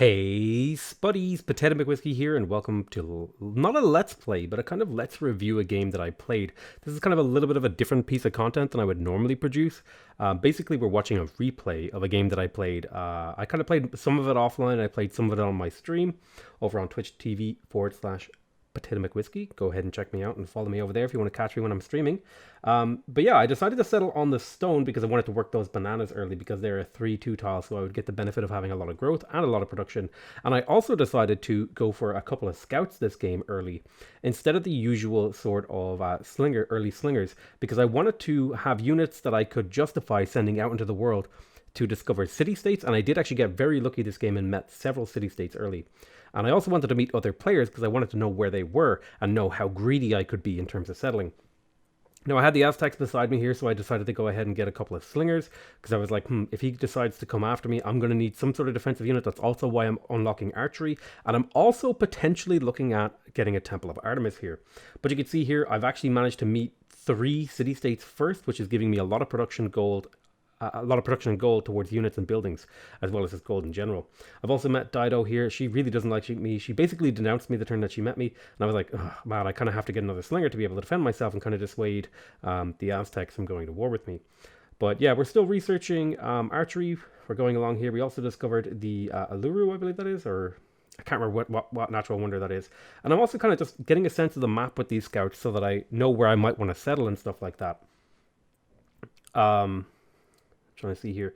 Hey, Spuddies, Potato McWhiskey here, and welcome to not a Let's Play, but a kind of Let's Review a game that I played. This is kind of a little bit of a different piece of content than I would normally produce. Basically, we're watching a replay of a game that I played. I kind of played some of it offline, I played some of it on my stream over on Twitch TV// Potato McWhiskey. Go ahead and check me out and follow me over there if you want to catch me when I'm streaming. But yeah, I decided to settle on the stone because I wanted to work those bananas early because they're a 3-2 tile, so I would get the benefit of having a lot of growth and a lot of production. And I also decided to go for a couple of scouts this game early instead of the usual sort of early slingers, because I wanted to have units that I could justify sending out into the world to discover city-states, and I did actually get very lucky this game and met several city-states early. And I also wanted to meet other players because I wanted to know where they were and know how greedy I could be in terms of settling. Now, I had the Aztecs beside me here, so I decided to go ahead and get a couple of slingers because I was like, if he decides to come after me, I'm going to need some sort of defensive unit. That's also why I'm unlocking archery. And I'm also potentially looking at getting a Temple of Artemis here. But you can see here, I've actually managed to meet 3 city-states first, which is giving me a lot of production gold and gold towards units and buildings, as well as just gold in general. I've also met Dido here. She really doesn't like me. She basically denounced me the turn that she met me, and I was like, oh, man, I kind of have to get another slinger to be able to defend myself and kind of dissuade the Aztecs from going to war with me. But yeah, we're still researching archery. We're going along here. We also discovered the Aluru, I believe that is, or I can't remember what natural wonder that is. And I'm also kind of just getting a sense of the map with these scouts so that I know where I might want to settle and stuff like that. Trying to see here.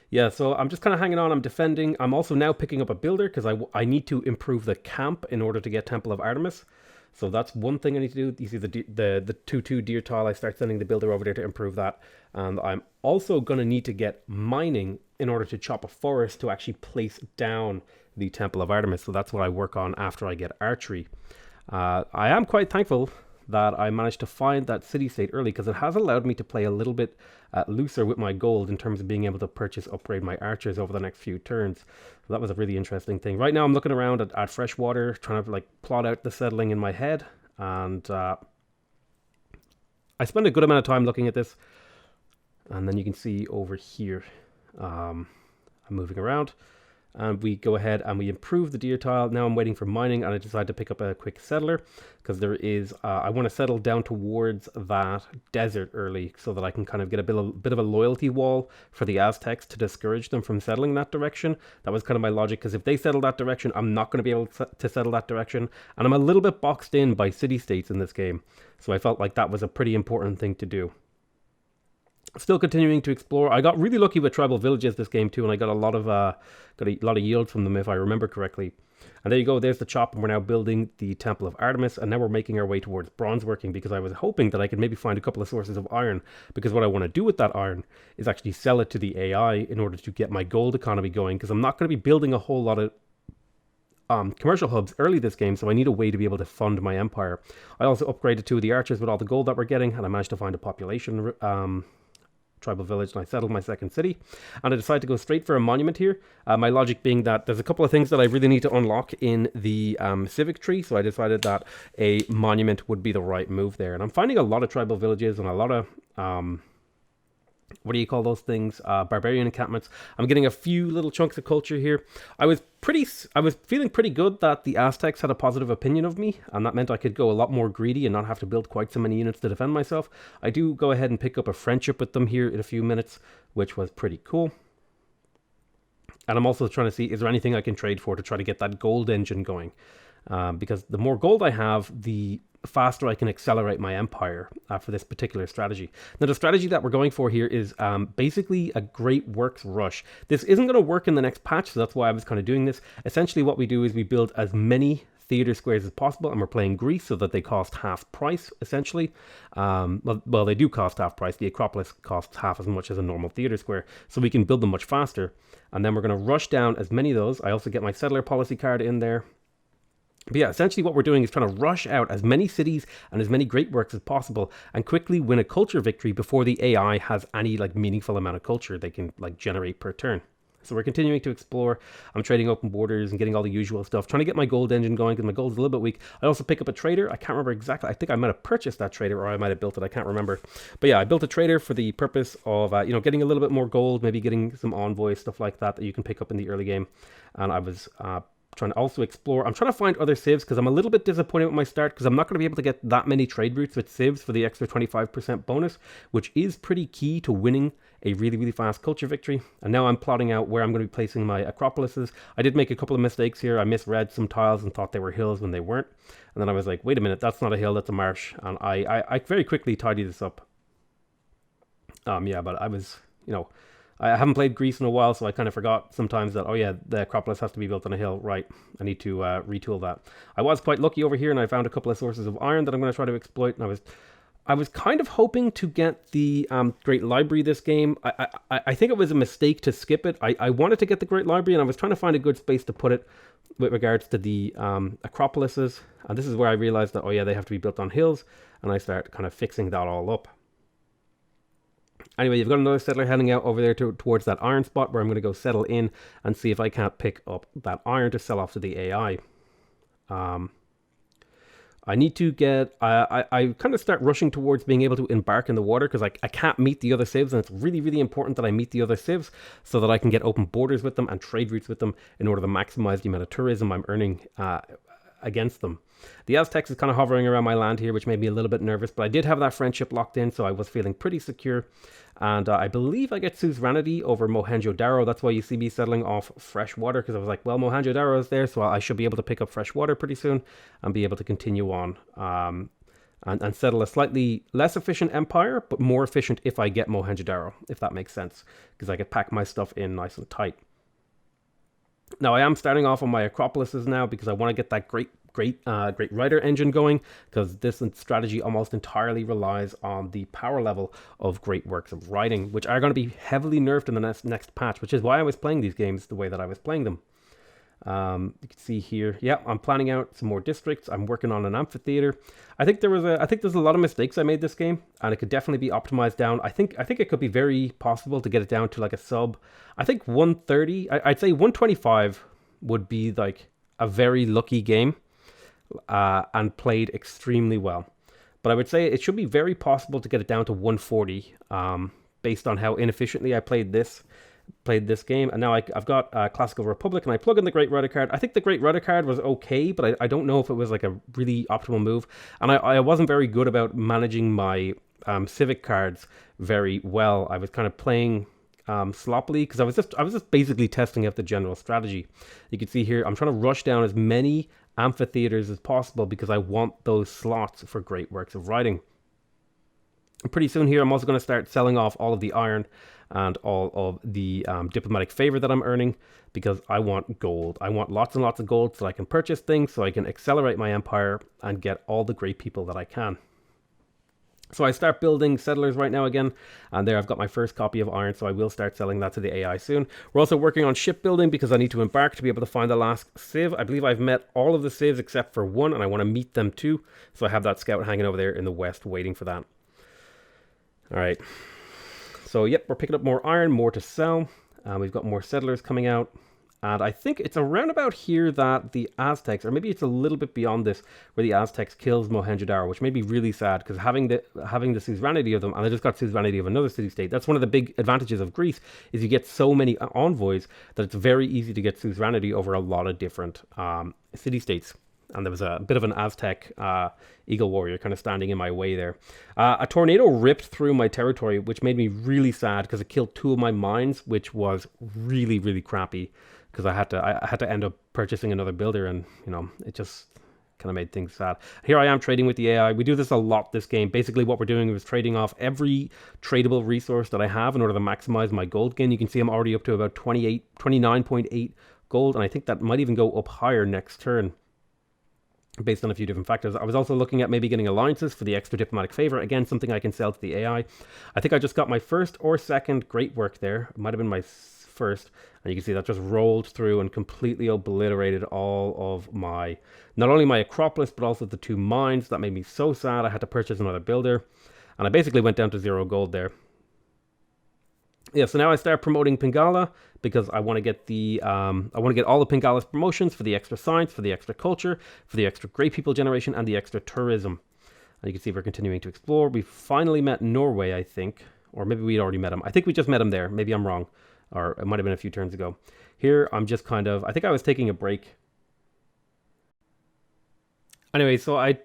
Yeah, so I'm just kind of hanging on. I'm defending. I'm also now picking up a builder because I need to improve the camp in order to get Temple of Artemis. So that's one thing I need to do. You see the 2-2 deer tile. I start sending the builder over there to improve that. And I'm also going to need to get mining in order to chop a forest to actually place down the Temple of Artemis. So that's what I work on after I get archery. I am quite thankful that I managed to find that city-state early because it has allowed me to play a little bit looser with my gold in terms of being able to upgrade my archers over the next few turns. So that was a really interesting thing. Right now I'm looking around at freshwater, trying to like plot out the settling in my head, and I spend a good amount of time looking at this. And then you can see over here, I'm moving around. And we go ahead and we improve the deer tile. Now I'm waiting for mining, and I decide to pick up a quick settler because there is, I want to settle down towards that desert early so that I can kind of get a bit of a loyalty wall for the Aztecs to discourage them from settling that direction. That was kind of my logic, because if they settle that direction, I'm not going to be able to settle that direction. And I'm a little bit boxed in by city-states in this game. So I felt like that was a pretty important thing to do. Still continuing to explore. I got really lucky with tribal villages this game too, and I got a lot of yield from them if I remember correctly. And there you go, there's the chop, and we're now building the Temple of Artemis, and now we're making our way towards bronze working because I was hoping that I could maybe find a couple of sources of iron, because what I want to do with that iron is actually sell it to the AI in order to get my gold economy going, because I'm not going to be building a whole lot of commercial hubs early this game, so I need a way to be able to fund my empire. I also upgraded 2 of the archers with all the gold that we're getting, and I managed to find a population tribal village, and I settled my second city, and I decided to go straight for a monument here. My logic being that there's a couple of things that I really need to unlock in the civic tree, so I decided that a monument would be the right move there. And I'm finding a lot of tribal villages and a lot of what do you call those things? Barbarian encampments. I'm getting a few little chunks of culture here. I was feeling pretty good that the Aztecs had a positive opinion of me, and that meant I could go a lot more greedy and not have to build quite so many units to defend myself. I do go ahead and pick up a friendship with them here in a few minutes, which was pretty cool. And I'm also trying to see, is there anything I can trade for to try to get that gold engine going? Because the more gold I have, the faster I can accelerate my empire for this particular strategy. Now, the strategy that we're going for here is basically a great works rush. This isn't going to work in the next patch, so that's why I was kind of doing this. Essentially, what we do is we build as many theater squares as possible, and we're playing Greece so that they cost half price, essentially. Well, they do cost half price. The Acropolis costs half as much as a normal theater square, so we can build them much faster. And then we're going to rush down as many of those. I also get my settler policy card in there. But yeah, essentially what we're doing is trying to rush out as many cities and as many great works as possible and quickly win a culture victory before the AI has any like meaningful amount of culture they can like generate per turn. So we're continuing to explore. I'm trading open borders and getting all the usual stuff, trying to get my gold engine going because my gold is a little bit weak. I also pick up a trader. I can't remember exactly. I think I might have purchased that trader or I might have built it. I can't remember. But yeah, I built a trader for the purpose of, getting a little bit more gold, maybe getting some envoys, stuff like that you can pick up in the early game. And I was trying to also explore. I'm trying to find other civs because I'm a little bit disappointed with my start because I'm not going to be able to get that many trade routes with civs for the extra 25% bonus, which is pretty key to winning a really, really fast culture victory. And now I'm plotting out where I'm going to be placing my acropolises. I did make a couple of mistakes here. I misread some tiles and thought they were hills when they weren't. And then I was like, wait a minute, that's not a hill, that's a marsh. And I very quickly tidied this up. But I was, I haven't played Greece in a while, so I kind of forgot sometimes that, oh yeah, the Acropolis has to be built on a hill. Right, I need to retool that. I was quite lucky over here, and I found a couple of sources of iron that I'm going to try to exploit, and I was kind of hoping to get the Great Library this game. I think it was a mistake to skip it. I wanted to get the Great Library, and I was trying to find a good space to put it with regards to the Acropolises, and this is where I realized that, oh yeah, they have to be built on hills, and I start kind of fixing that all up. Anyway, you've got another settler heading out over there towards that iron spot where I'm going to go settle in and see if I can't pick up that iron to sell off to the AI. I need to get... I kind of start rushing towards being able to embark in the water because I can't meet the other civs, and it's really, really important that I meet the other civs so that I can get open borders with them and trade routes with them in order to maximize the amount of tourism I'm earning against them. The Aztecs is kind of hovering around my land here, which made me a little bit nervous, but I did have that friendship locked in, so I was feeling pretty secure. And I believe I get suzerainty over Mohenjo-Daro. That's why you see me settling off fresh water, because I was like, well, Mohenjo-Daro is there, so I should be able to pick up fresh water pretty soon and be able to continue on and settle a slightly less efficient empire, but more efficient if I get Mohenjo-Daro, if that makes sense, because I could pack my stuff in nice and tight. Now, I am starting off on my Acropolises now because I want to get that great writer engine going, because this strategy almost entirely relies on the power level of great works of writing, which are going to be heavily nerfed in the next patch, which is why I was playing these games the way that I was playing them. You can see here, yeah, I'm planning out some more districts. I'm working on an amphitheater. I think there's a lot of mistakes I made this game, and it could definitely be optimized down. I think it could be very possible to get it down to like a sub. I think 130. I'd say 125 would be like a very lucky game, and played extremely well. But I would say it should be very possible to get it down to 140, based on how inefficiently I played this game. And now I've got Classical Republic, and I plug in the Great Rudder card. I think the Great Rudder card was okay, but I don't know if it was like a really optimal move. And I wasn't very good about managing my civic cards very well. I was kind of playing sloppily because I was just basically testing out the general strategy. You can see here I'm trying to rush down as many amphitheaters as possible because I want those slots for great works of writing. Pretty soon here I'm also going to start selling off all of the iron and all of the diplomatic favor that I'm earning, because I want gold. I want lots and lots of gold so I can purchase things, so I can accelerate my empire and get all the great people that I can. So I start building settlers right now again, and there I've got my first copy of iron, so I will start selling that to the AI soon. We're also working on shipbuilding because I need to embark to be able to find the last civ. I believe I've met all of the civs except for one, and I want to meet them too. So I have that scout hanging over there in the west waiting for that. All right. So yep, we're picking up more iron, more to sell. We've got more settlers coming out. And I think it's around about here that the Aztecs, or maybe it's a little bit beyond this, where the Aztecs kills Mohenjo-Daro, which made me really sad, because having the suzerainty of them, and I just got suzerainty of another city-state, that's one of the big advantages of Greece, is you get so many envoys that it's very easy to get suzerainty over a lot of different city-states. And there was a bit of an Aztec eagle warrior kind of standing in my way there. A tornado ripped through my territory, which made me really sad, because it killed 2 of my mines, which was really, really crappy, because I had to end up purchasing another builder, and it just kind of made things sad. Here I am trading with the AI. We do this a lot this game. Basically what we're doing is trading off every tradable resource that I have in order to maximize my gold gain. You can see I'm already up to about 29.8 gold, and I think that might even go up higher next turn, based on a few different factors. I was also looking at maybe getting alliances for the extra diplomatic favor. Again, something I can sell to the AI. I think I just got my first or second great work there. It might have been my first. And you can see that just rolled through and completely obliterated all of my, not only my Acropolis, but also the 2 mines. That made me so sad. I had to purchase another builder. And I basically went down to 0 gold there. Yeah, so now I start promoting Pingala. because I want to get all the Pingalis promotions for the extra science, for the extra culture, for the extra great people generation, and the extra tourism. And you can see we're continuing to explore. We finally met Norway, I think, or maybe we'd already met him. I think we just met him there. Maybe I'm wrong, or it might have been a few turns ago. Here, I'm just kind of, I think I was taking a break. Anyway, so I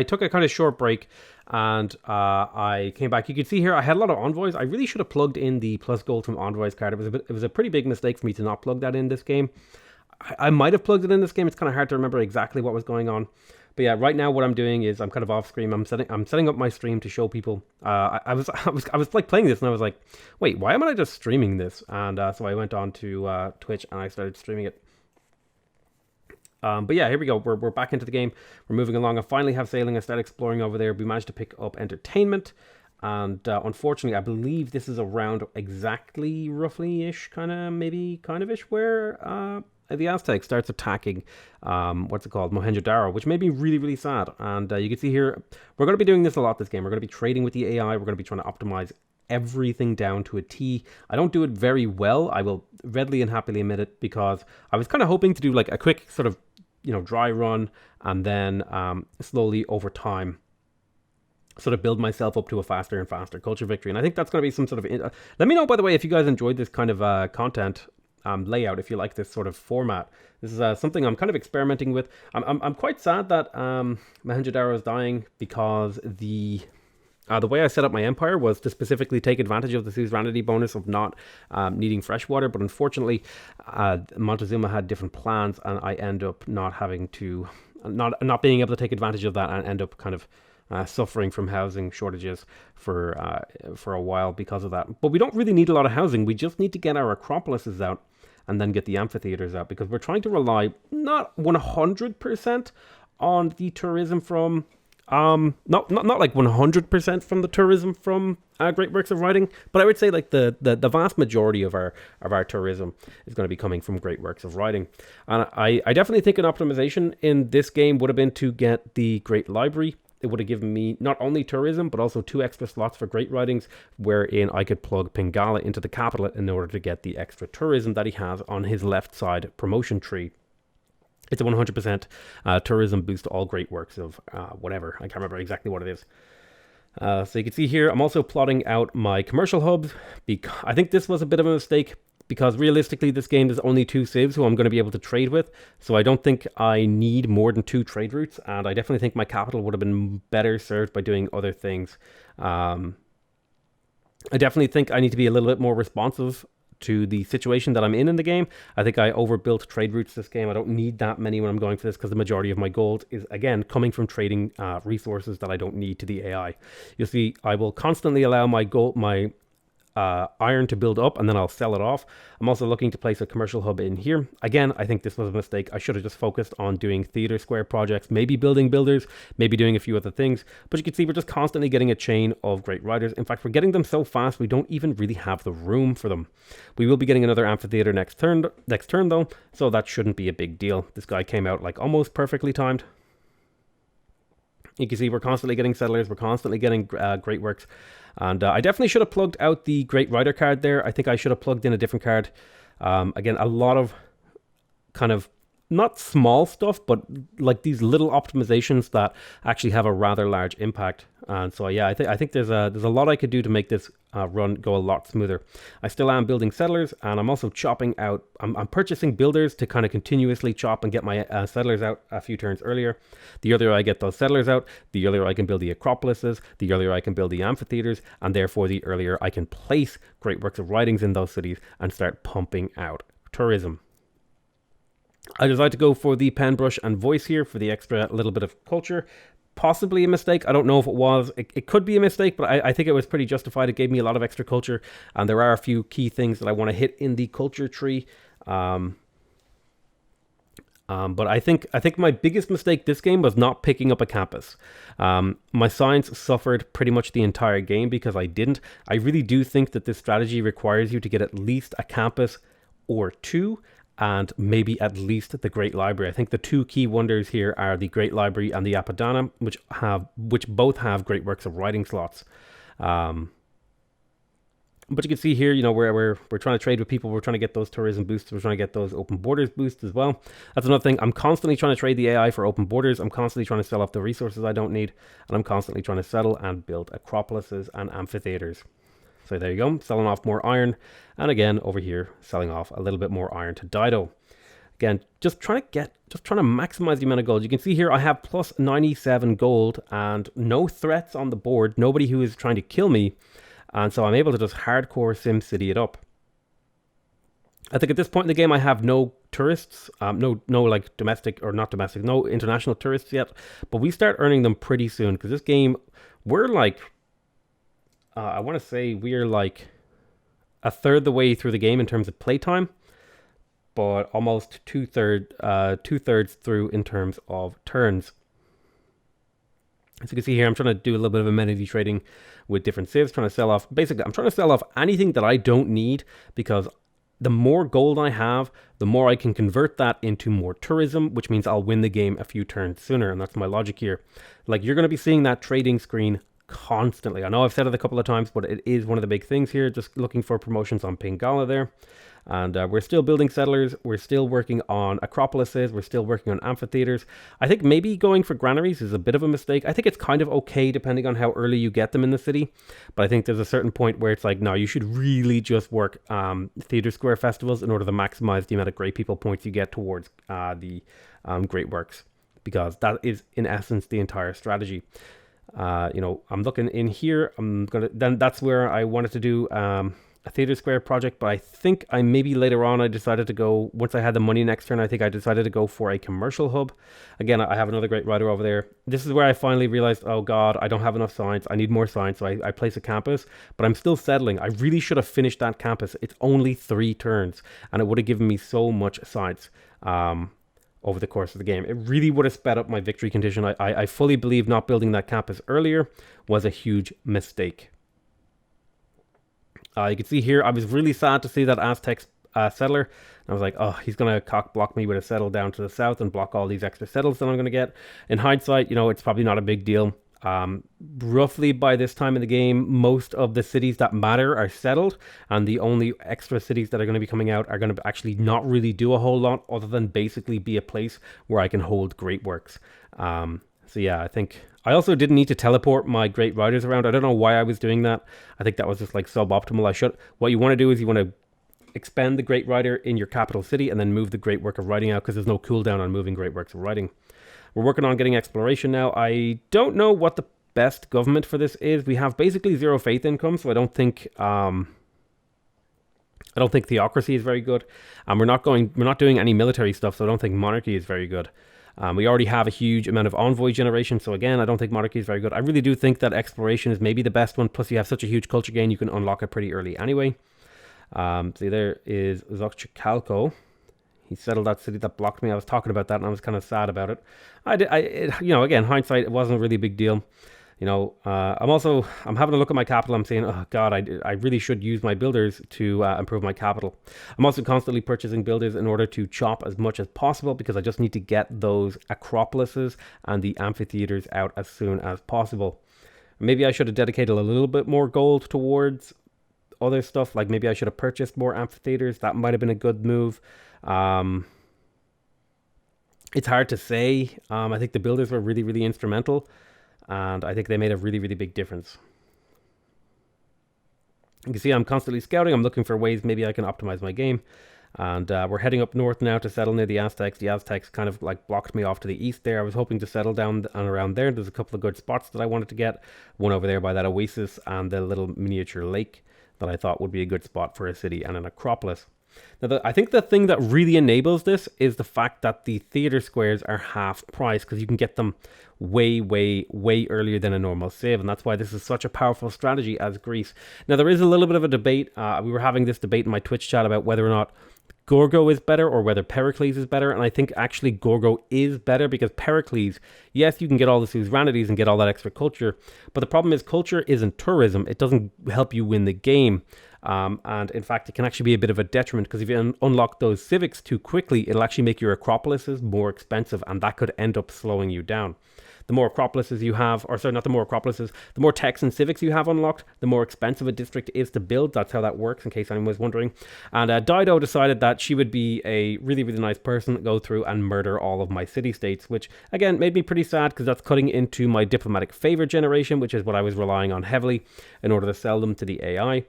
took a kind of short break, and I came back. You can see here I had a lot of envoys. I really should have plugged in the plus gold from envoys card. It was a pretty big mistake for me to not plug that in this game. I might have plugged it in this game. It's kind of hard to remember exactly what was going on. But yeah, right now what I'm doing is I'm kind of off screen. I'm setting up my stream to show people. I was like playing this, and I was like, wait, why am I just streaming this? And so I went on to Twitch and I started streaming it. But yeah, here we go. We're back into the game. We're moving along. I finally have sailing. I started exploring over there. We managed to pick up entertainment. And unfortunately, I believe this is around exactly roughly-ish, kind of-ish, where the Aztec starts attacking, what's it called, Mohenjo-Daro, which made me really, really sad. And you can see here, we're going to be doing this a lot this game. We're going to be trading with the AI. We're going to be trying to optimize everything down to a T. I don't do it very well. I will readily and happily admit it, because I was kind of hoping to do like a quick sort of, dry run, and then slowly over time sort of build myself up to a faster and faster culture victory. And I think that's going to be some sort of... let me know, by the way, if you guys enjoyed this kind of content layout, if you like this sort of format. This is something I'm kind of experimenting with. I'm quite sad that Mohenjo-Daro is dying, because the way I set up my empire was to specifically take advantage of the suzerainty bonus of not needing fresh water, but unfortunately Montezuma had different plans, and I end up not being able to take advantage of that, and end up kind of suffering from housing shortages for a while because of that. But we don't really need a lot of housing. We just need to get our acropolises out, and then get the amphitheaters out, because we're trying to rely not 100% on the tourism from not like 100% from the tourism from Great Works of Writing, but I would say like the vast majority of our tourism is going to be coming from Great Works of Writing. And I definitely think an optimization in this game would have been to get the Great Library. It would have given me not only tourism, but also 2 extra slots for great writings, wherein I could plug Pingala into the capital in order to get the extra tourism that he has on his left side promotion tree. It's a 100% tourism boost to all great works of whatever. I can't remember exactly what it is. So you can see here, I'm also plotting out my commercial hubs. I think this was a bit of a mistake, because realistically this game is only 2 civs who I'm going to be able to trade with. So I don't think I need more than 2 trade routes. And I definitely think my capital would have been better served by doing other things. I definitely think I need to be a little bit more responsive to the situation that I'm in the game. I think I overbuilt trade routes this game. I don't need that many when I'm going for this, because the majority of my gold is, again, coming from trading resources that I don't need to the AI. You'll see I will constantly allow my iron to build up, and then I'll sell it off. I'm also looking to place a commercial hub in here. Again, I think this was a mistake. I should have just focused on doing theater square projects, maybe building builders, maybe doing a few other things. But you can see we're just constantly getting a chain of great writers. In fact, we're getting them so fast we don't even really have the room for them. We will be getting another amphitheater next turn though, so that shouldn't be a big deal. This guy came out like almost perfectly timed. You can see we're constantly getting settlers, we're constantly getting great works. And I definitely should have plugged out the Great Writer card there. I think I should have plugged in a different card. Again, a lot of kind of not small stuff, but like these little optimizations that actually have a rather large impact. And so yeah, I think there's a lot I could do to make this run go a lot smoother. I still am building settlers, and I'm also chopping out. I'm purchasing builders to kind of continuously chop and get my settlers out a few turns earlier. The earlier I get those settlers out, the earlier I can build the acropolises, the earlier I can build the amphitheaters, and therefore the earlier I can place great works of writings in those cities and start pumping out tourism. I decided to go for the pen, brush, and voice here for the extra little bit of culture. Possibly a mistake. I don't know if it was. It could be a mistake, but I think it was pretty justified. It gave me a lot of extra culture, and there are a few key things that I want to hit in the culture tree. But I think my biggest mistake this game was not picking up a campus. My science suffered pretty much the entire game because I didn't. I really do think that this strategy requires you to get at least a campus or 2, and maybe at least the Great Library. I think the 2 key wonders here are the Great Library and the Apadana, which both have great works of writing slots. But you can see here, you know, we're trying to trade with people. We're trying to get those tourism boosts. We're trying to get those open borders boosts as well. That's another thing. I'm constantly trying to trade the AI for open borders. I'm constantly trying to sell off the resources I don't need. And I'm constantly trying to settle and build acropolises and amphitheaters. So there you go, selling off more iron. And again, over here, selling off a little bit more iron to Dido. Again, just trying to maximize the amount of gold. You can see here I have plus 97 gold and no threats on the board. Nobody who is trying to kill me. And so I'm able to just hardcore SimCity it up. I think at this point in the game I have no tourists, no like domestic or not domestic, no international tourists yet. But we start earning them pretty soon because this game, we're like, I want to say we're like a third the way through the game in terms of playtime, but almost two-thirds through in terms of turns. As you can see here, I'm trying to do a little bit of amenity trading with different civs, trying to sell off, basically, I'm trying to sell off anything that I don't need because the more gold I have, the more I can convert that into more tourism, which means I'll win the game a few turns sooner, and that's my logic here. Like, you're going to be seeing that trading screen constantly. I know I've said it a couple of times, but it is one of the big things here, just looking for promotions on Pingala there. And we're still building settlers. We're still working on acropolises. We're still working on amphitheaters. I think maybe going for granaries is a bit of a mistake. I think it's kind of okay depending on how early you get them in the city. But I think there's a certain point where it's like, no, you should really just work theater square festivals in order to maximize the amount of great people points you get towards the great works. Because that is, in essence, the entire strategy. You know, I'm looking in here. Then that's where I wanted to do a theater square project, but I think maybe later on I decided to go, once I had the money next turn, I think I decided to go for a commercial hub. Again, I have another great writer over there. This is where I finally realized, oh God, I don't have enough science. I need more science. So I place a campus, but I'm still settling. I really should have finished that campus. It's only 3 turns and it would have given me so much science over the course of the game. It really would have sped up my victory condition. I fully believe not building that campus earlier was a huge mistake. You can see here, I was really sad to see that Aztec settler. I was like, oh, he's going to cock block me with a settle down to the south and block all these extra settles that I'm going to get. In hindsight, you know, it's probably not a big deal. Roughly by this time in the game, most of the cities that matter are settled, and the only extra cities that are going to be coming out are going to actually not really do a whole lot other than basically be a place where I can hold great works. So yeah, I think I also didn't need to teleport my great riders around. I don't know why I was doing that. I think that was just like suboptimal. What you want to do is you want to expend the great rider in your capital city and then move the great work of writing out because there's no cooldown on moving great works of writing. We're working on getting exploration now. I don't know what the best government for this is. We have basically 0 faith income, so I don't think theocracy is very good. And we're not doing any military stuff, so I don't think monarchy is very good. We already have a huge amount of envoy generation, so again, I don't think monarchy is very good. I really do think that exploration is maybe the best one, plus you have such a huge culture gain, you can unlock it pretty early anyway. See, there is Xochicalco. He settled that city that blocked me. I was talking about that, and I was kind of sad about it. Again, hindsight, it wasn't a really big deal. You know, I'm having a look at my capital. I'm saying, oh God, I really should use my builders to improve my capital. I'm also constantly purchasing builders in order to chop as much as possible because I just need to get those acropolises and the amphitheaters out as soon as possible. Maybe I should have dedicated a little bit more gold towards other stuff. Like maybe I should have purchased more amphitheaters. That might have been a good move. It's hard to say. I think the builders were really, really instrumental. And I think they made a really, really big difference. You can see I'm constantly scouting. I'm looking for ways maybe I can optimize my game. And we're heading up north now to settle near the Aztecs. The Aztecs kind of like blocked me off to the east there. I was hoping to settle down and around there. There's a couple of good spots that I wanted to get. One over there by that oasis and the little miniature lake that I thought would be a good spot for a city and an acropolis. Now, I think the thing that really enables this is the fact that the theater squares are half price because you can get them way, way, way earlier than a normal save. And that's why this is such a powerful strategy as Greece. Now, there is a little bit of a debate. We were having this debate in my Twitch chat about whether or not Gorgo is better or whether Pericles is better. And I think actually Gorgo is better because Pericles, yes, you can get all the suzerainities and get all that extra culture. But the problem is culture isn't tourism. It doesn't help you win the game. And in fact, it can actually be a bit of a detriment because if you unlock those civics too quickly, it'll actually make your acropolises more expensive and that could end up slowing you down. the more Acropolises you have, or sorry, not the more Acropolises, the more techs and civics you have unlocked, the more expensive a district is to build. That's how that works, in case anyone was wondering. And Dido decided that she would be a really, really nice person to go through and murder all of my city-states, which, again, made me pretty sad because that's cutting into my diplomatic favor generation, which is what I was relying on heavily in order to sell them to the AI.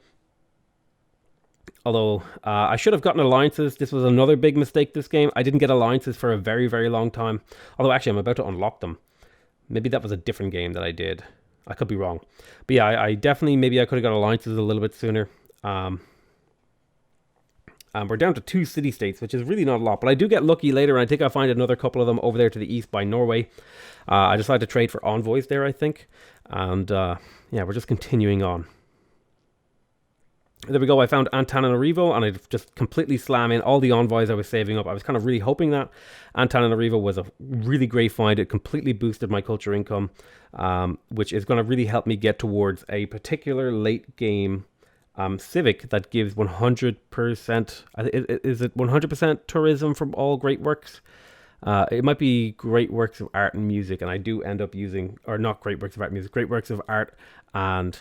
Although, I should have gotten alliances. This was another big mistake this game. I didn't get alliances for a very, very long time. Although, actually, I'm about to unlock them. Maybe that was a different game that I did. I could be wrong. But yeah, I definitely, maybe I could have got alliances a little bit sooner. We're down to 2 city-states, which is really not a lot. But I do get lucky later, and I think I'll find another couple of them over there to the east by Norway. I decided to trade for envoys there, I think. And yeah, we're just continuing on. There we go, I found Antananarivo, and I just completely slam in all the envoys I was saving up. I was kind of really hoping that Antananarivo was a really great find. It completely boosted my culture income, which is going to really help me get towards a particular late game civic that gives 100%, is it 100% tourism from all great works? It might be great works of art and music, and I do end up using, or not great works of art and music, great works of art and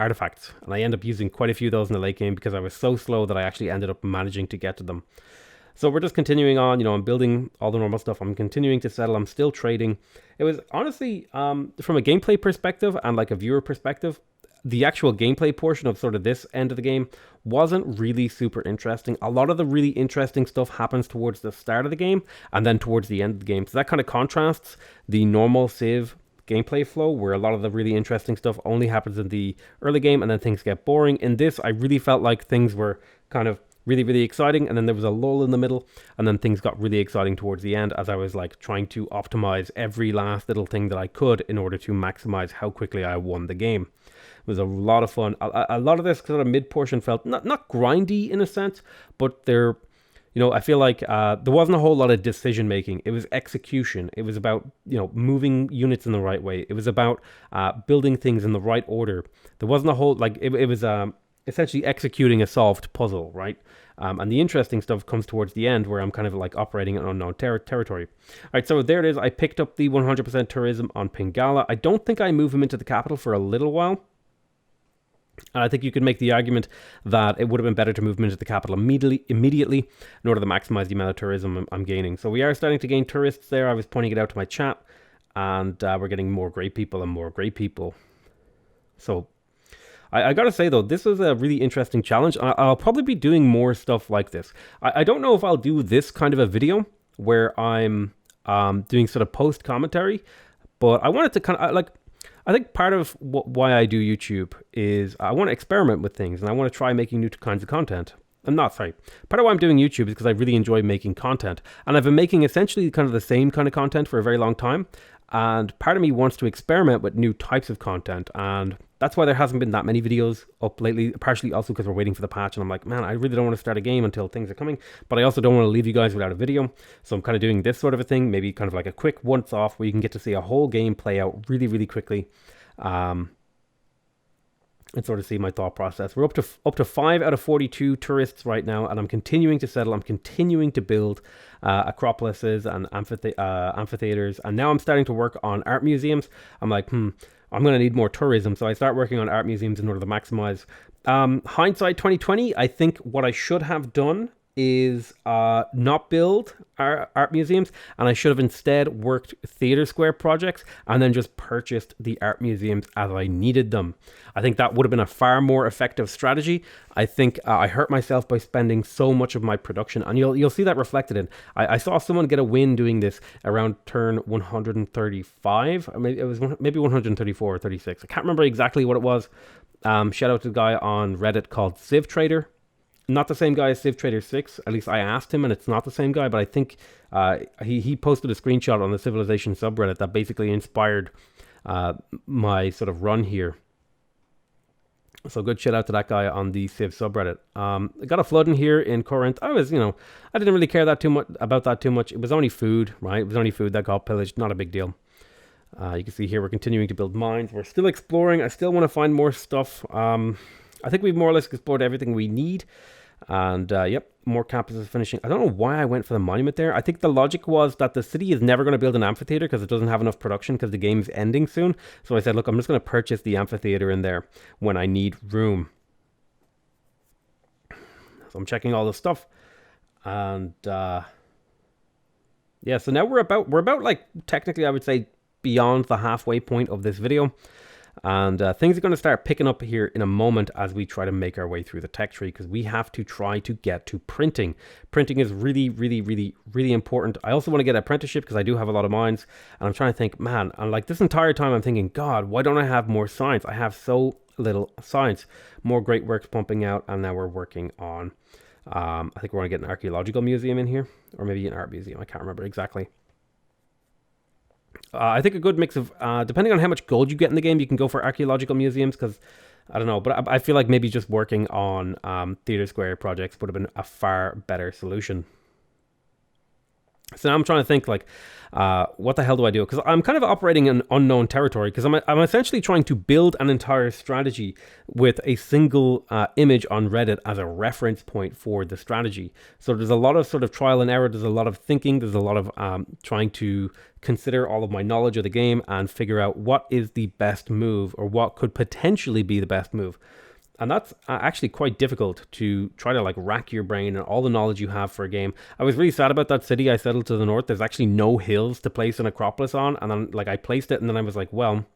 artifacts, and I end up using quite a few of those in the late game because I was so slow that I actually ended up managing to get to them. So we're just continuing on, you know, I'm building all the normal stuff, I'm continuing to settle, I'm still trading. It was honestly, from a gameplay perspective and like a viewer perspective, the actual gameplay portion of sort of this end of the game wasn't really super interesting. A lot of the really interesting stuff happens towards the start of the game and then towards the end of the game. So that kind of contrasts the normal Civ gameplay flow, where a lot of the really interesting stuff only happens in the early game and then things get boring. In this, I really felt like things were kind of really, really exciting, and then there was a lull in the middle, and then things got really exciting towards the end as I was like trying to optimize every last little thing that I could in order to maximize how quickly I won the game. It was a lot of fun. A lot of this sort of mid portion felt not grindy in a sense, but there, you know, I feel like there wasn't a whole lot of decision making. It was execution. It was about, you know, moving units in the right way. It was about building things in the right order. There wasn't a whole, like, it was essentially executing a solved puzzle, right? And the interesting stuff comes towards the end, where I'm kind of like operating in unknown territory. All right, so there it is. I picked up the 100% tourism on Pingala. I don't think I move him into the capital for a little while. And I think you could make the argument that it would have been better to move them into the capital immediately in order to maximize the amount of tourism I'm gaining. So we are starting to gain tourists there. I was pointing it out to my chat, and we're getting more great people and more great people. So I got to say, though, this was a really interesting challenge. I'll probably be doing more stuff like this. I don't know if I'll do this kind of a video where I'm doing sort of post commentary, but I wanted to kind of like, I think part of why I do YouTube is I want to experiment with things, and I want to try making new kinds of content. Part of why I'm doing YouTube is because I really enjoy making content, and I've been making essentially kind of the same kind of content for a very long time, and part of me wants to experiment with new types of content, and that's why there hasn't been that many videos up lately, partially also because we're waiting for the patch, and I'm like, man, I really don't want to start a game until things are coming, but I also don't want to leave you guys without a video, so I'm kind of doing this sort of a thing, maybe kind of like a quick once-off where you can get to see a whole game play out really, really quickly, and sort of see my thought process. We're up to 5 out of 42 tourists right now, and I'm continuing to settle, I'm continuing to build acropolises and amphitheaters, and now I'm starting to work on art museums. I'm like, I'm going to need more tourism, so I start working on art museums in order to maximize. Hindsight 2020, I think what I should have done is not build art museums, and I should have instead worked theater square projects and then just purchased the art museums as I needed them. I think that would have been a far more effective strategy. I think I hurt myself by spending so much of my production, and you'll see that reflected in. I saw someone get a win doing this around turn 135. Maybe it was maybe 134 or 36. I can't remember exactly what it was. Shout out to the guy on Reddit called civtrader. Not the same guy as civtrader 6. At least I asked him, and it's not the same guy, but I think he posted a screenshot on the Civilization subreddit that basically inspired my sort of run here. So good shout out to that guy on the Civ subreddit. I got a flood in here in Corinth. I didn't really care about that too much. It was only food, right? It was only food that got pillaged. Not a big deal. You can see here we're continuing to build mines. We're still exploring. I still want to find more stuff. I think we've more or less explored everything we need. And yep, more campuses finishing. I don't know why I went for the monument there. I think the logic was that the city is never going to build an amphitheater because it doesn't have enough production because the game's ending soon. So I said, look, I'm just going to purchase the amphitheater in there when I need room. So I'm checking all this stuff. And yeah, so now we're about like technically I would say beyond the halfway point of this video. And things are going to start picking up here in a moment as we try to make our way through the tech tree, because we have to try to get to printing. Printing is really, really, really, really important. I also want to get an apprenticeship because I do have a lot of mines, and I'm trying to think, man, and like this entire time I'm thinking, God, why don't I have more science? I have so little science. More great works pumping out, and now we're working on, I think we're going to get an archaeological museum in here, or maybe an art museum. I can't remember exactly. I think a good mix of, depending on how much gold you get in the game, you can go for archaeological museums, because, I don't know, but I feel like maybe just working on Theater Square projects would have been a far better solution. So now I'm trying to think, like, what the hell do I do? Because I'm kind of operating in unknown territory, because I'm essentially trying to build an entire strategy with a single image on Reddit as a reference point for the strategy. So there's a lot of sort of trial and error. There's a lot of thinking. There's a lot of trying to consider all of my knowledge of the game and figure out what is the best move, or what could potentially be the best move. And that's actually quite difficult to try to like rack your brain and all the knowledge you have for a game. I was really sad about that city I settled to the north. There's actually no hills to place an Acropolis on. And then like I placed it and then I was like, well,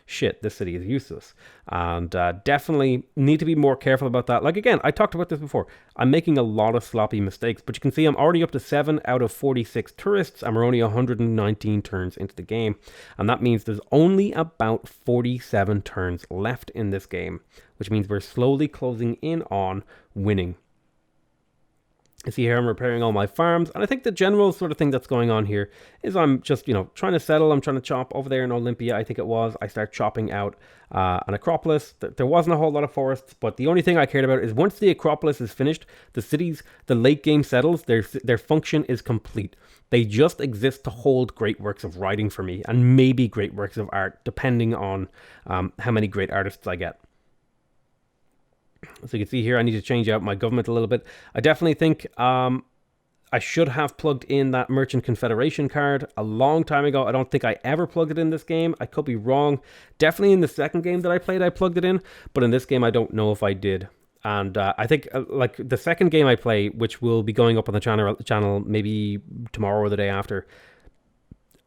shit, this city is useless. And definitely need to be more careful about that. Like, again, I talked about this before. I'm making a lot of sloppy mistakes, but you can see I'm already up to 7 out of 46 tourists, and we're only 119 turns into the game. And that means there's only about 47 turns left in this game, which means we're slowly closing in on winning. You see here I'm repairing all my farms, and I think the general sort of thing that's going on here is I'm just, you know, trying to settle. I'm trying to chop over there in Olympia, I think it was. I start chopping out an Acropolis. There wasn't a whole lot of forests, but the only thing I cared about is once the Acropolis is finished, the late game settles, their function is complete. They just exist to hold great works of writing for me, and maybe great works of art, depending on how many great artists I get. So you can see here, I need to change out my government a little bit. I definitely think I should have plugged in that Merchant Confederation card a long time ago. I don't think I ever plugged it in this game. I could be wrong. Definitely in the second game that I played, I plugged it in. But in this game, I don't know if I did. And I think like the second game I play, which will be going up on the channel maybe tomorrow or the day after,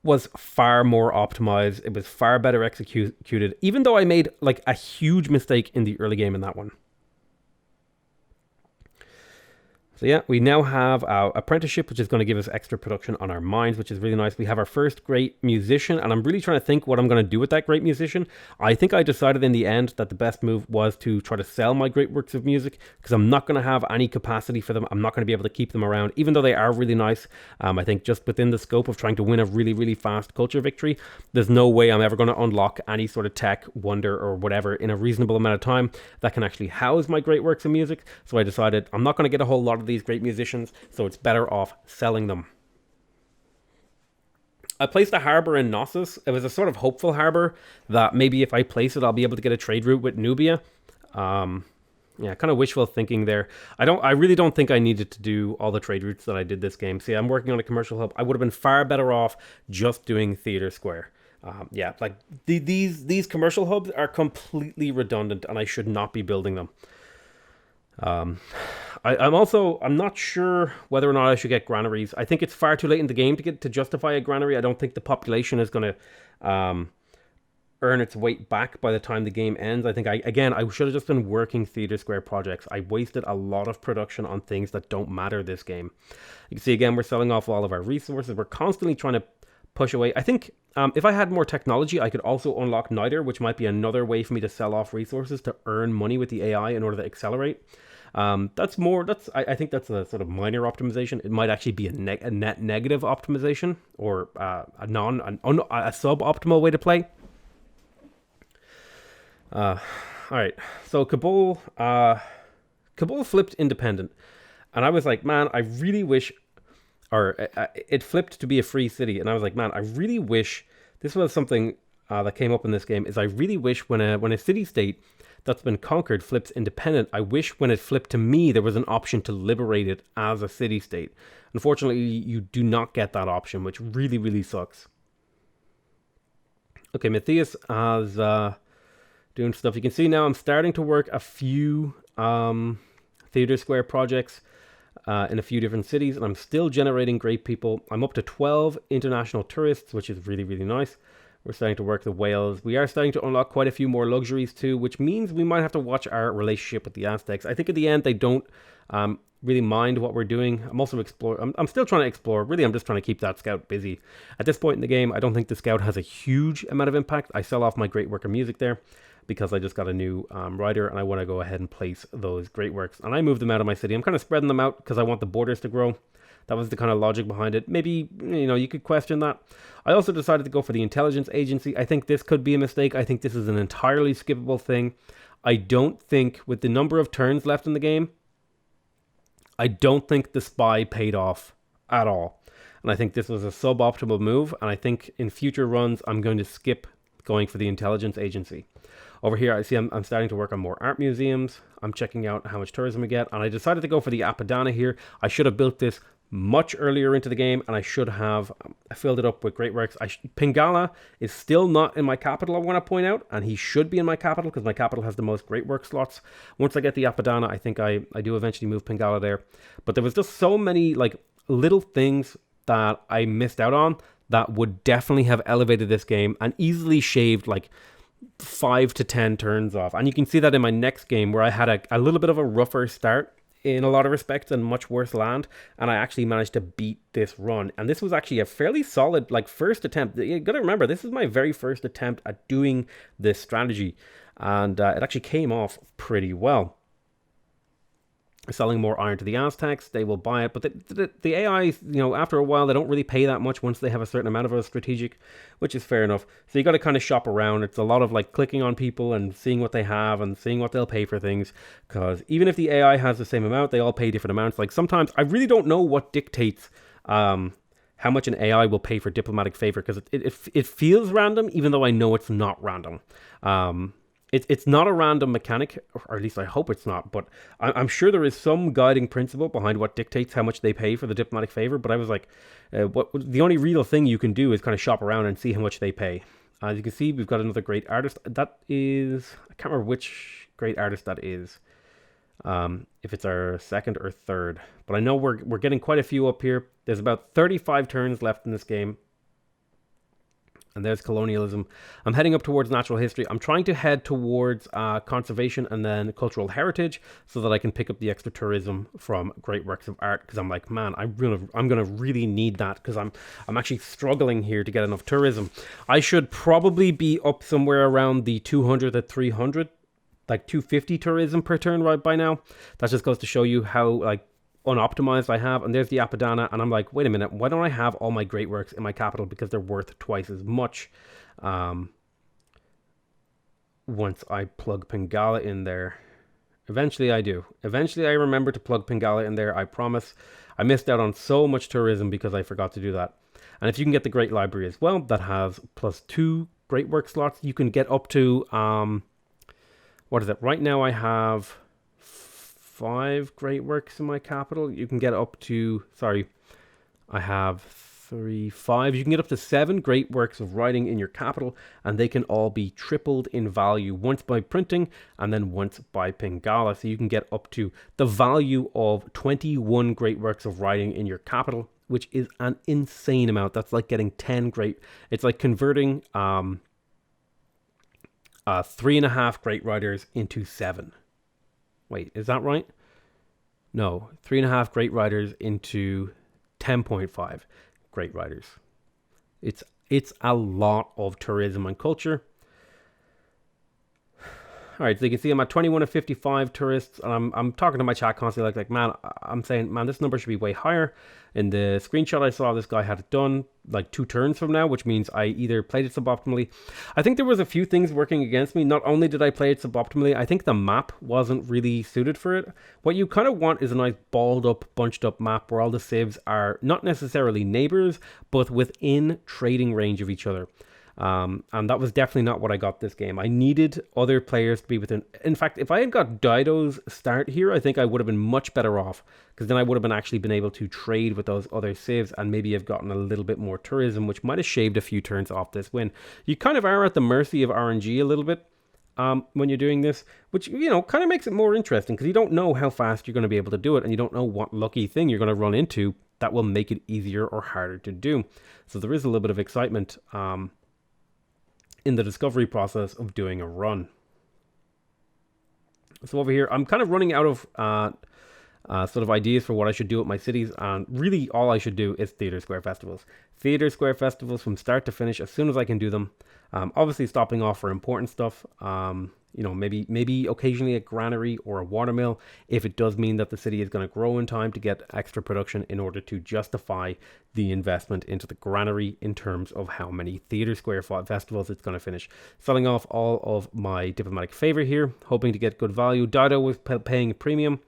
was far more optimized. It was far better executed, even though I made like a huge mistake in the early game in that one. So yeah, we now have our apprenticeship, which is going to give us extra production on our mines, which is really nice. We have our first great musician, and I'm really trying to think what I'm going to do with that great musician. I think I decided in the end that the best move was to try to sell my great works of music, because I'm not going to have any capacity for them. I'm not going to be able to keep them around, even though they are really nice. I think just within the scope of trying to win a really, really fast culture victory, there's no way I'm ever going to unlock any sort of tech, wonder, or whatever in a reasonable amount of time that can actually house my great works of music. So I decided I'm not going to get a whole lot of these great musicians, so it's better off selling them. I placed a harbor in Knossos. It was a sort of hopeful harbor that maybe if I place it, I'll be able to get a trade route with Nubia. Yeah, kind of wishful thinking there. I really don't think I needed to do all the trade routes that I did this game. See, I'm working on a commercial hub. I would have been far better off just doing Theater Square. Yeah, like these commercial hubs are completely redundant, and I should not be building them. I'm not sure whether or not I should get granaries. I think it's far too late in the game to justify a granary. I don't think the population is going to earn its weight back by the time the game ends. I think I should have just been working Theater Square projects. I wasted a lot of production on things that don't matter this game. You can see again, we're selling off all of our resources. We're constantly trying to push away. I think if I had more technology, I could also unlock Niter, which might be another way for me to sell off resources to earn money with the AI in order to accelerate. I think that's a sort of minor optimization. It might actually be a net negative optimization, or a suboptimal way to play. All right, so Kabul flipped independent, and I was like, man, I really wish, or it flipped to be a free city, and I was like, man, I really wish this was something that came up in this game. Is I really wish when a city state that's been conquered flips independent. I wish when it flipped to me, there was an option to liberate it as a city-state. Unfortunately, you do not get that option, which really, really sucks. Okay, Matthias is doing stuff. You can see now I'm starting to work a few theater square projects in a few different cities, and I'm still generating great people. I'm up to 12 international tourists, which is really, really nice. We're starting to work the whales. We are starting to unlock quite a few more luxuries too, which means we might have to watch our relationship with the Aztecs. I think at the end they don't really mind what we're doing. I'm also I'm still trying to explore. Really, I'm just trying to keep that scout busy. At this point in the game, I don't think the scout has a huge amount of impact. I sell off my great work of music there because I just got a new rider and I want to go ahead and place those great works. And I move them out of my city. I'm kind of spreading them out because I want the borders to grow. That was the kind of logic behind it. Maybe, you could question that. I also decided to go for the intelligence agency. I think this could be a mistake. I think this is an entirely skippable thing. I don't think, with the number of turns left in the game, I don't think the spy paid off at all. And I think this was a suboptimal move. And I think in future runs, I'm going to skip going for the intelligence agency. Over here, I see I'm starting to work on more art museums. I'm checking out how much tourism we get. And I decided to go for the Apadana here. I should have built this much earlier into the game, and I should have filled it up with great works. Pingala is still not in my capital, I want to point out, and he should be in my capital because my capital has the most great work slots. Once I get the Apadana, I think I do eventually move Pingala there. But there was just so many little things that I missed out on that would definitely have elevated this game and easily shaved 5 to 10 turns off. And you can see that in my next game where I had a little bit of a rougher start in a lot of respects and much worse land, and I actually managed to beat this run. And this was actually a fairly solid first attempt. You gotta remember, this is my very first attempt at doing this strategy, and it actually came off pretty well. Selling more iron to the Aztecs, they will buy it, but the AI, after a while, they don't really pay that much once they have a certain amount of a strategic, which is fair enough. So you got to kind of shop around. It's a lot of clicking on people and seeing what they have and seeing what they'll pay for things, because even if the AI has the same amount, they all pay different amounts. Sometimes I really don't know what dictates how much an AI will pay for diplomatic favor, because it feels random, even though I know it's not random. It's not a random mechanic, or at least I hope it's not, but I'm sure there is some guiding principle behind what dictates how much they pay for the diplomatic favor. But I was the only real thing you can do is kind of shop around and see how much they pay. As you can see, we've got another great artist. That is, I can't remember which great artist that is, if it's our second or third. But I know we're getting quite a few up here. There's about 35 turns left in this game. And there's colonialism. I'm heading up towards natural history. I'm trying to head towards conservation and then cultural heritage so that I can pick up the extra tourism from great works of art. Because I'm man, I'm gonna really need that, because I'm actually struggling here to get enough tourism. I should probably be up somewhere around the 200 to 300, 250 tourism per turn right by now. That just goes to show you how unoptimized I have. And there's the Apadana, and I'm wait a minute, why don't I have all my great works in my capital, because they're worth twice as much once I plug Pingala in there. Eventually I do. Eventually I remember to plug Pingala in there, I promise. I missed out on so much tourism because I forgot to do that. And if you can get the Great Library as well, that has +2 great work slots, you can get up to what is it? Right now I have 5 great works in my capital. You can get up to, I have 5. You can get up to 7 great works of writing in your capital, and they can all be tripled in value, once by printing and then once by Pingala. So you can get up to the value of 21 great works of writing in your capital, which is an insane amount. That's like getting 10 great. It's like converting 3.5 great writers into 7. Wait, is that right? No, 3.5 great writers into 10.5 great writers. It's a lot of tourism and culture. All right, so you can see I'm at 21 of 55 tourists, and I'm talking to my chat constantly, man, I'm saying, man, this number should be way higher. In the screenshot I saw, this guy had it done 2 turns from now, which means I either played it suboptimally. I think there was a few things working against me. Not only did I play it suboptimally, I think the map wasn't really suited for it. What you kind of want is a nice balled up, bunched up map where all the civs are not necessarily neighbors, but within trading range of each other. And that was definitely not what I got this game. I needed other players to be within. In fact, if I had got Dido's start here, I think I would have been much better off, because then I would have actually been able to trade with those other civs and maybe have gotten a little bit more tourism, which might have shaved a few turns off this win. You kind of are at the mercy of RNG a little bit when you're doing this, which, kind of makes it more interesting, because you don't know how fast you're going to be able to do it, and you don't know what lucky thing you're going to run into that will make it easier or harder to do. So there is a little bit of excitement in the discovery process of doing a run. So over here, I'm kind of running out of sort of ideas for what I should do at my cities, and really all I should do is theater square festivals. Theater square festivals from start to finish as soon as I can do them. Obviously stopping off for important stuff. Maybe occasionally a granary or a watermill if it does mean that the city is going to grow in time to get extra production in order to justify the investment into the granary in terms of how many theater square festivals it's going to finish. Selling off all of my diplomatic favor here, hoping to get good value. Dido was paying a premium.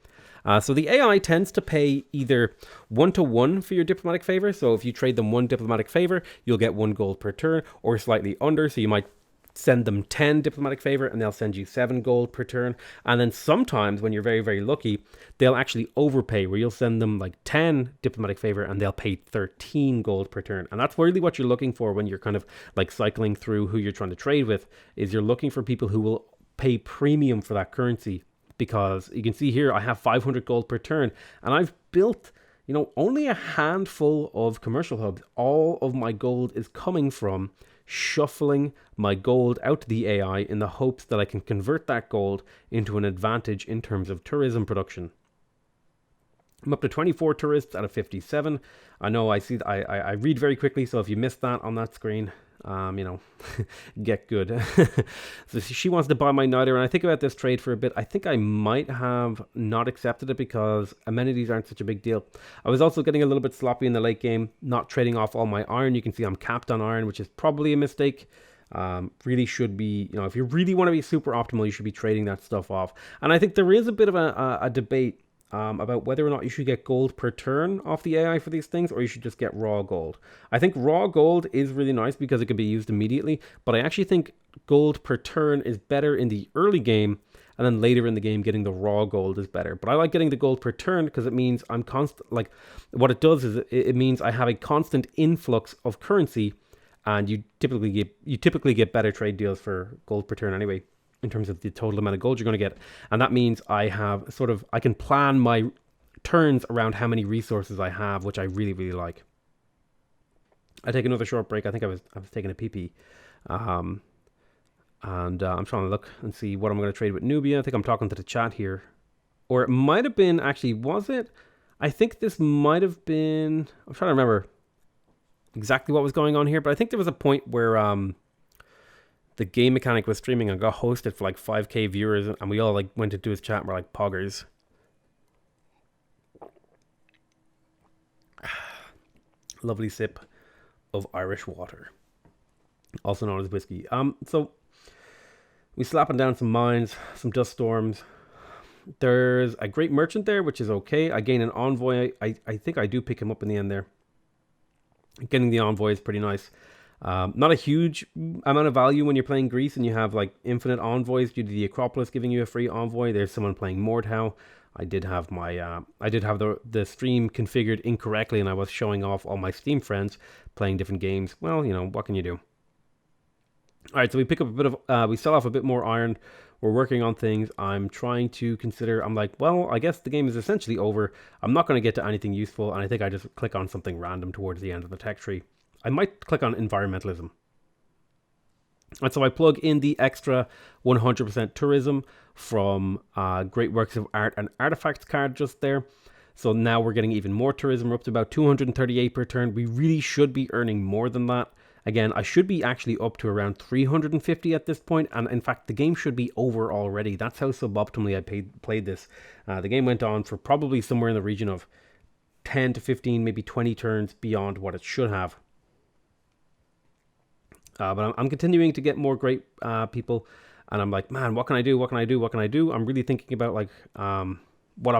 So the AI tends to pay either 1-to-1 for your diplomatic favor. So if you trade them 1 diplomatic favor, you'll get 1 gold per turn, or slightly under. So you might send them 10 diplomatic favor and they'll send you 7 gold per turn. And then sometimes when you're very, very lucky, they'll actually overpay, where you'll send them like 10 diplomatic favor and they'll pay 13 gold per turn. And that's really what you're looking for when you're kind of like cycling through who you're trying to trade with, is you're looking for people who will pay premium for that currency. Because you can see here, I have 500 gold per turn, and I've built, only a handful of commercial hubs. All of my gold is coming from shuffling my gold out to the AI in the hopes that I can convert that gold into an advantage in terms of tourism production. I'm up to 24 tourists out of 57. I know I I read very quickly, so if you missed that on that screen, get good. So she wants to buy my niter, and I think about this trade for a bit. I think I might have not accepted it because amenities aren't such a big deal. I was also getting a little bit sloppy in the late game, not trading off all my iron. You can see I'm capped on iron, which is probably a mistake. Really should be, if you really want to be super optimal, you should be trading that stuff off. And I think there is a bit of a debate about whether or not you should get gold per turn off the AI for these things, or you should just get raw gold. I think raw gold is really nice because it can be used immediately, but I actually think gold per turn is better in the early game, and then later in the game getting the raw gold is better. But I like getting the gold per turn because it means I'm constant. Like, what it does is it means I have a constant influx of currency, and you typically get better trade deals for gold per turn anyway, in terms of the total amount of gold you're going to get. And that means I can plan my turns around how many resources I have, which I really, really like. I take another short break. I think I was taking a pee. I'm trying to look and see what I'm going to trade with Nubia. I think I'm talking to the chat here. Or it might have been, actually, was it? I think this might have been, I'm trying to remember exactly what was going on here, but I think there was a point where the game mechanic was streaming and got hosted for like 5k viewers, and we all like went into his chat and were like poggers. Lovely sip of Irish water, also known as whiskey. So we slapping down some mines, some dust storms. There's a great merchant there, which is okay. I gain an envoy. I think I do pick him up in the end there. Getting the envoy is pretty nice. Not a huge amount of value when you're playing Greece and you have like infinite envoys due to the Acropolis giving you a free envoy. There's someone playing Mordhau. I did have the stream configured incorrectly, and I was showing off all my Steam friends playing different games. Well, what can you do? All right, so we pick up a bit of, we sell off a bit more iron. We're working on things. I'm trying to consider, I'm like, well, I guess the game is essentially over. I'm not going to get to anything useful, and I think I just click on something random towards the end of the tech tree. I might click on environmentalism. And so I plug in the extra 100% tourism from Great Works of Art and Artifacts card just there. So now we're getting even more tourism. We're up to about 238 per turn. We really should be earning more than that. Again, I should be actually up to around 350 at this point, and in fact, the game should be over already. That's how suboptimally I played this. The game went on for probably somewhere in the region of 10 to 15, maybe 20 turns beyond what it should have. But I'm continuing to get more great people, and I'm like, man, what can I do? What can I do? What can I do? I'm really thinking about like what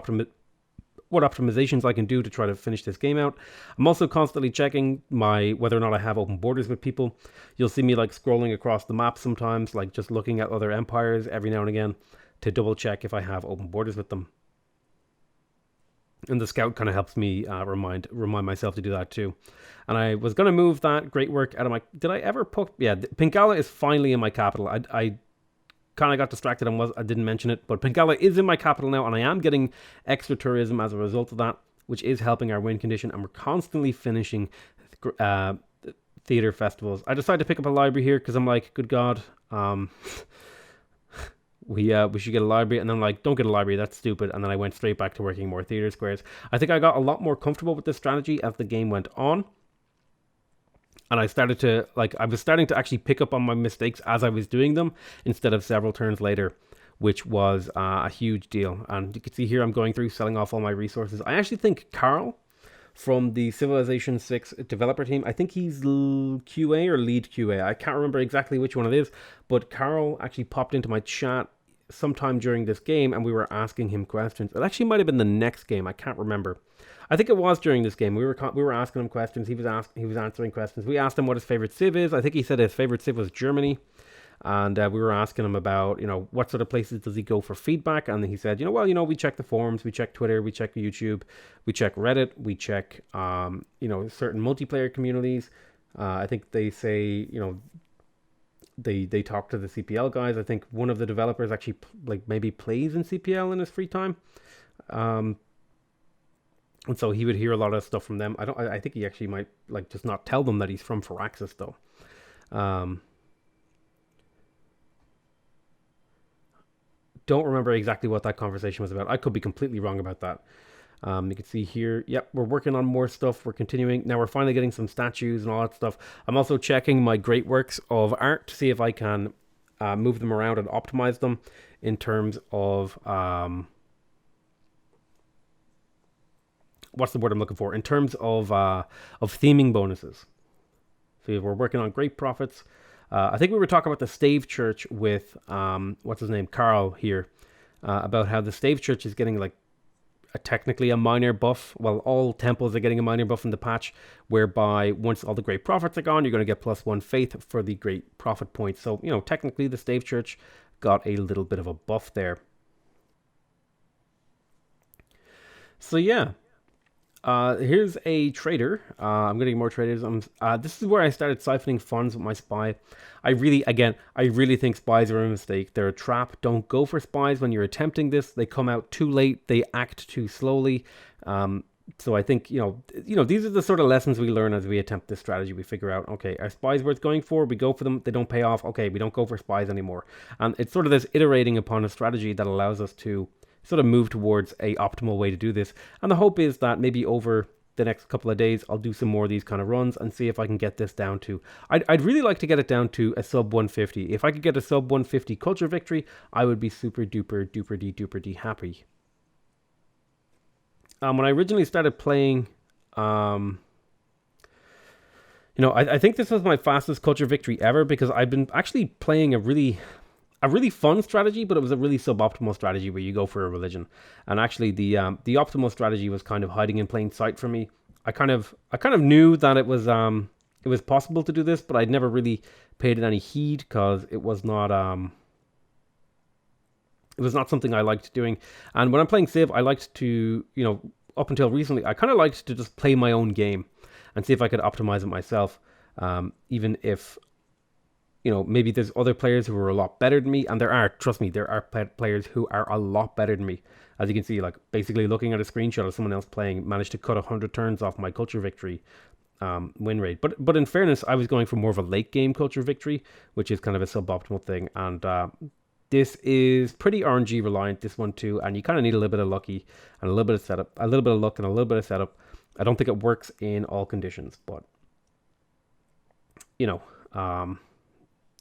what optimizations I can do to try to finish this game out. I'm also constantly checking whether or not I have open borders with people. You'll see me like scrolling across the map sometimes, like just looking at other empires every now and again to double check if I have open borders with them. And the scout kind of helps me remind myself to do that too. And I was going to move that great work out of my... Did I ever put... Yeah, Pingala is finally in my capital. I kind of got distracted and I didn't mention it, but Pingala is in my capital now, and I am getting extra tourism as a result of that, which is helping our win condition, and we're constantly finishing theater festivals. I decided to pick up a library here because I'm like, good God, we should get a library, and then I'm like, don't get a library, that's stupid, and then I went straight back to working more theater squares. I think I got a lot more comfortable with this strategy as the game went on, and I was starting to actually pick up on my mistakes as I was doing them instead of several turns later, which was a huge deal. And you can see here I'm going through selling off all my resources. I actually think Carl from the Civilization 6 developer team, I think he's QA or lead QA. I can't remember exactly which one it is, but Carl actually popped into my chat sometime during this game and we were asking him questions. It actually might have been the next game. I can't remember. I think it was during this game. We were asking him questions. He was answering questions. We asked him what his favorite civ is. I think he said his favorite civ was Germany. And we were asking him about, what sort of places does he go for feedback? And he said, we check the forums, we check Twitter, we check YouTube, we check Reddit, we check, certain multiplayer communities. I think they say, they talk to the CPL guys. I think one of the developers actually maybe plays in CPL in his free time. And so he would hear a lot of stuff from them. I think he actually might just not tell them that he's from Firaxis though. Don't remember exactly what that conversation was about. I could be completely wrong about that. You can see here, yep, we're working on more stuff. We're continuing. Now we're finally getting some statues and all that stuff. I'm also checking my great works of art to see if I can move them around and optimize them in terms of... what's the word I'm looking for? In terms of theming bonuses. So we're working on great profits. I think we were talking about the Stave Church with, what's his name, Carl here, about how the Stave Church is getting technically a minor buff. Well, all temples are getting a minor buff in the patch, whereby once all the great profits are gone, you're going to get +1 faith for the great profit points. So, technically the Stave Church got a little bit of a buff there. So yeah. Here's a trader. I'm getting more traders. This is where I started siphoning funds with my spy. I really think spies are a mistake. They're a trap. Don't go for spies when you're attempting this. They come out too late. They act too slowly. So I think, these are the sort of lessons we learn as we attempt this strategy. We figure out, okay, are spies worth going for? We go for them. They don't pay off. Okay, we don't go for spies anymore. And it's sort of this iterating upon a strategy that allows us to sort of move towards a optimal way to do this. And the hope is that maybe over the next couple of days, I'll do some more of these kind of runs and see if I can get this down to... I'd really like to get it down to a sub 150. If I could get a sub 150 culture victory, I would be super duper duper de happy. When I originally started playing, I think this was my fastest culture victory ever because I've been actually playing a really fun strategy, but it was a really suboptimal strategy where you go for a religion. And actually the optimal strategy was kind of hiding in plain sight for me. I kind of knew that it was possible to do this, but I'd never really paid it any heed because it was not something I liked doing. And when I'm playing Civ, I liked to, up until recently, I kind of liked to just play my own game and see if I could optimize it myself, even if maybe there's other players who are a lot better than me, and trust me, there are players who are a lot better than me. As you can see, basically looking at a screenshot of someone else playing, managed to cut 100 turns off my culture victory win rate. But in fairness, I was going for more of a late game culture victory, which is kind of a suboptimal thing. And this is pretty RNG reliant, this one too, and you kind of need a little bit of lucky and a little bit of setup, a little bit of luck and a little bit of setup. I don't think it works in all conditions, but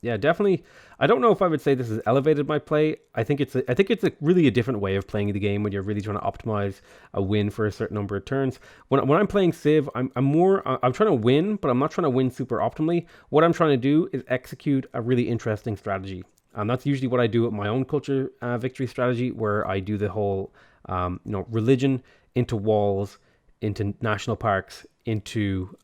yeah, definitely. I don't know if I would say this has elevated my play. I think it's really a different way of playing the game when you're really trying to optimize a win for a certain number of turns. When I'm playing Civ, I'm trying to win, but I'm not trying to win super optimally. What I'm trying to do is execute a really interesting strategy. And that's usually what I do with my own culture victory strategy, where I do the whole religion into walls, into national parks, into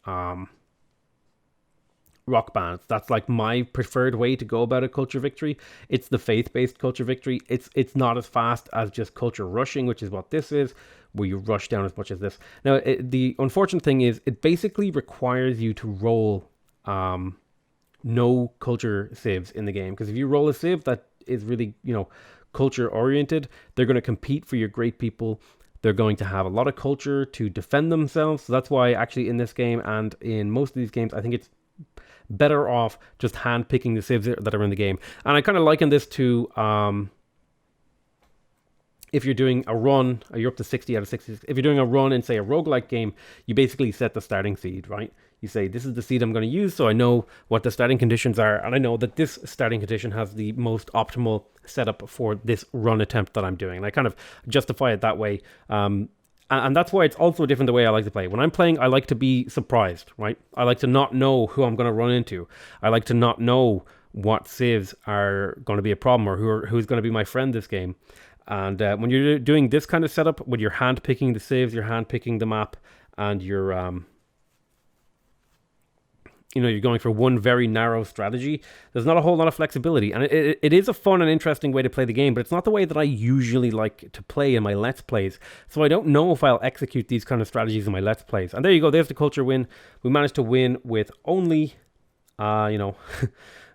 rock bands. That's like my preferred way to go about a culture victory. It's the faith-based culture victory. It's not as fast as just culture rushing, which is what this is, where you rush down as much as this. Now, the unfortunate thing is it basically requires you to roll no culture civs in the game, because if you roll a civ that is really, you know, culture oriented, they're going to compete for your great people. They're going to have a lot of culture to defend themselves. So that's why actually in this game and in most of these games, I think it's better off just hand picking the civs that are in the game. And I kind of liken this to if you're doing a run, you're up to 60 out of 60. If you're doing a run in, say, a roguelike game, you basically set the starting seed, right? You say, this is the seed I'm going to use, so I know what the starting conditions are, and I know that this starting condition has the most optimal setup for this run attempt that I'm doing. And I kind of justify it that way. And that's why it's also different the way I like to play. When I'm playing, I like to be surprised, right? I like to not know who I'm going to run into. I like to not know what civs are going to be a problem or who's going to be my friend this game. And when you're doing this kind of setup, when you're hand-picking the civs, you're hand-picking the map, and you're, you're going for one very narrow strategy, there's not a whole lot of flexibility. And it is a fun and interesting way to play the game, but it's not the way that I usually like to play in my Let's Plays. So I don't know if I'll execute these kind of strategies in my Let's Plays. And there you go, there's the culture win. We managed to win with only, a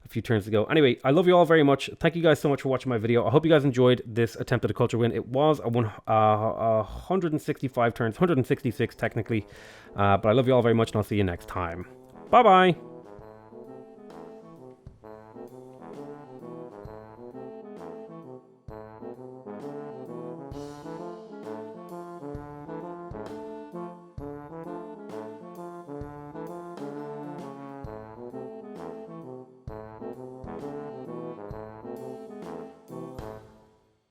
few turns to go. Anyway, I love you all very much. Thank you guys so much for watching my video. I hope you guys enjoyed this attempt at a culture win. It was a 165 turns, 166 technically. But I love you all very much, and I'll see you next time. Bye-bye.